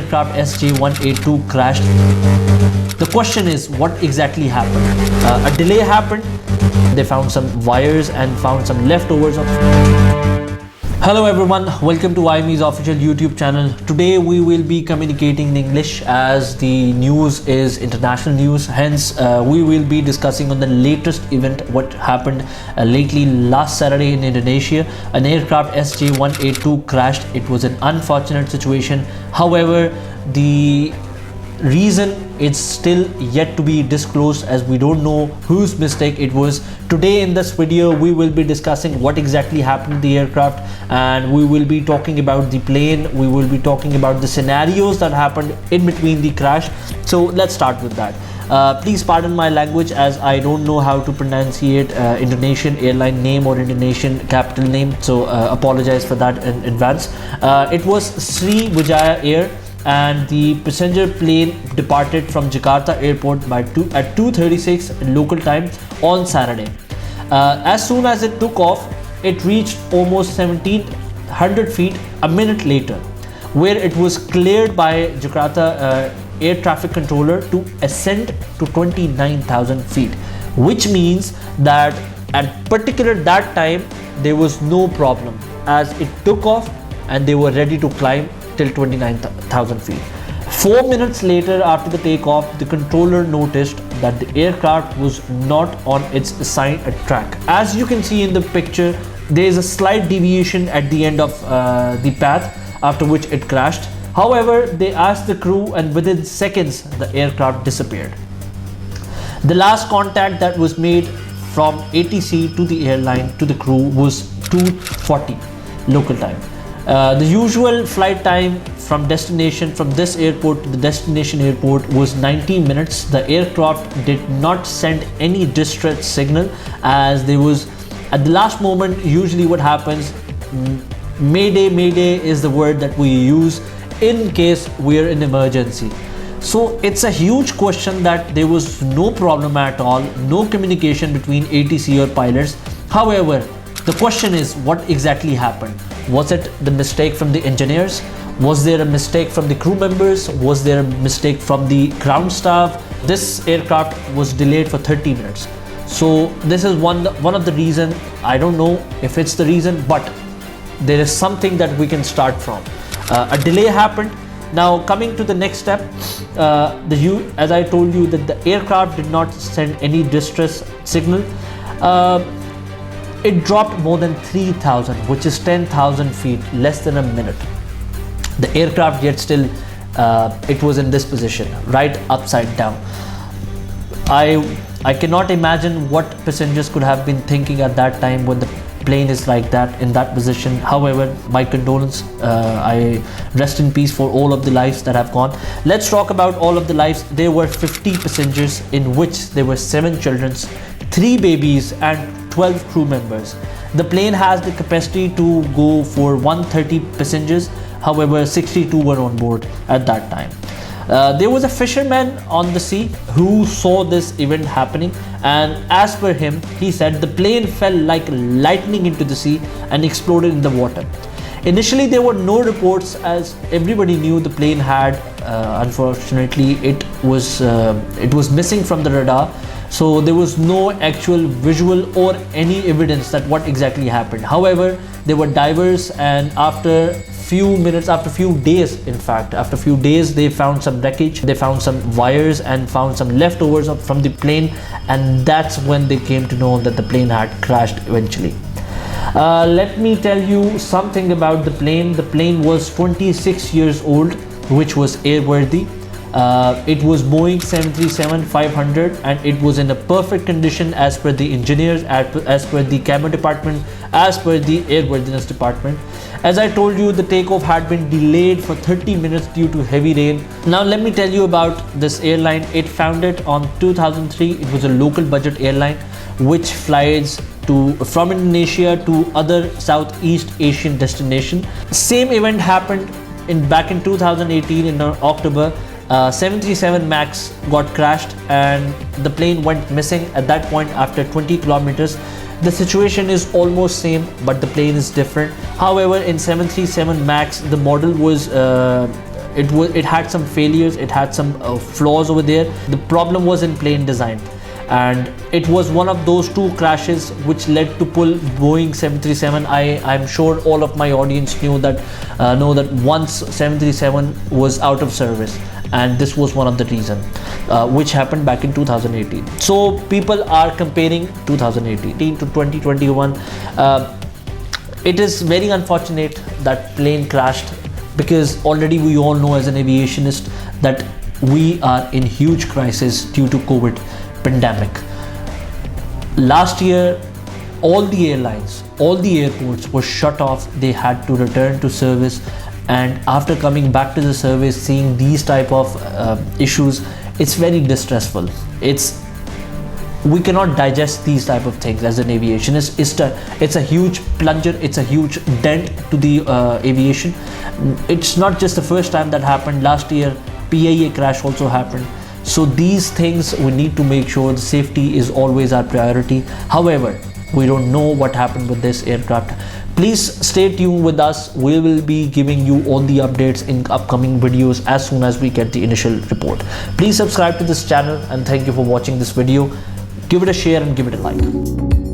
aircraft SJ182 crashed. The question is, what exactly happened? A delay happened. They found some wires and found some leftovers of. Hello everyone, welcome to IAME's official YouTube channel. Today we will be communicating in English as the news is international news. Hence, we will be discussing on the latest event, what happened lately last Saturday in Indonesia. An aircraft SJ182 crashed. It was an unfortunate situation. However, the reason it's still yet to be disclosed, as we don't know whose mistake it was. Today in this video we will be discussing what exactly happened to the aircraft, and we will be talking about the plane. We will be talking about the scenarios that happened in between the crash. So let's start with that. Please pardon my language as I don't know how to pronunciate Indonesian airline name or Indonesian capital name, so apologize for that in advance. It was Sriwijaya Air, and the passenger plane departed from Jakarta airport at 2:36 local time on Saturday. As soon as it took off, it reached almost 1700 feet a minute later, where it was cleared by Jakarta air traffic controller to ascend to 29,000 feet, which means that at particular that time there was no problem, as it took off and they were ready to climb till 29,000 feet. 4 minutes later after the takeoff, the controller noticed that the aircraft was not on its assigned track. As you can see in the picture, there is a slight deviation at the end of the path, after which it crashed. However, they asked the crew, and within seconds the aircraft disappeared. The last contact that was made from ATC to the airline to the crew was 2:40 local time. The usual flight time from this airport to the destination airport was 90 minutes. The aircraft did not send any distress signal, as there was at the last moment. Usually what happens, mayday is the word that we use in case we're in emergency. So it's a huge question that there was no problem at all, no communication between ATC or pilots. However, the question is, what exactly happened? Was it the mistake from the engineers? Was there a mistake from the crew members? Was there a mistake from the ground staff? This aircraft was delayed for 30 minutes. So this is one of the reason. I don't know if it's the reason, but there is something that we can start from. A delay happened. Now coming to the next step, as I told you that the aircraft did not send any distress signal. It dropped more than 3,000, which is 10,000 feet, less than a minute. The aircraft yet still, it was in this position, right upside down. I cannot imagine what passengers could have been thinking at that time when the plane is like that, in that position. However, my condolence. I rest in peace for all of the lives that have gone. Let's talk about all of the lives. There were 50 passengers, in which there were 7 children, 3 babies and 12 crew members. The plane has the capacity to go for 130 passengers. However, 62 were on board at that time. There was a fisherman on the sea who saw this event happening, and as per him, he said the plane fell like lightning into the sea and exploded in the water. Initially there were no reports, as everybody knew the plane had unfortunately it was missing from the radar. So there was no actual visual or any evidence that what exactly happened. However, there were divers, and after few days, they found some wreckage. They found some wires and found some leftovers from the plane, and that's when they came to know that the plane had crashed eventually. Let me tell you something about the plane. The plane was 26 years old, which was airworthy. It was Boeing 737-500, and it was in a perfect condition as per the engineers, as per the camera department, as per the airworthiness department. As I told you, the takeoff had been delayed for 30 minutes due to heavy rain. Now let me tell you about this airline. It founded on 2003. It was a local budget airline which flies from Indonesia to other Southeast Asian destination. Same event happened back in 2018 in October. 737 MAX got crashed and the plane went missing at that point after 20 kilometers. The situation is almost same, but the plane is different. However, in 737 MAX, the model was it had some failures, it had some flaws over there. The problem was in plane design, and it was one of those two crashes which led to pull Boeing 737. I'm sure all of my audience know that once 737 was out of service, and this was one of the reasons which happened back in 2018. So people are comparing 2018 to 2021. It is very unfortunate that plane crashed, because already we all know as an aviationist that we are in huge crisis due to COVID pandemic. Last year, all the airlines, all the airports were shut off. They had to return to service, and after coming back to the service, seeing these type of issues, it's very distressful. We cannot digest these type of things as an aviationist. It's a huge plunger, it's a huge dent to the aviation. It's not just the first time that happened. Last year, PIA crash also happened. So these things, we need to make sure the safety is always our priority. However, we don't know what happened with this aircraft. Please stay tuned with us. We will be giving you all the updates in upcoming videos as soon as we get the initial report. Please subscribe to this channel, and thank you for watching this video. Give it a share and give it a like.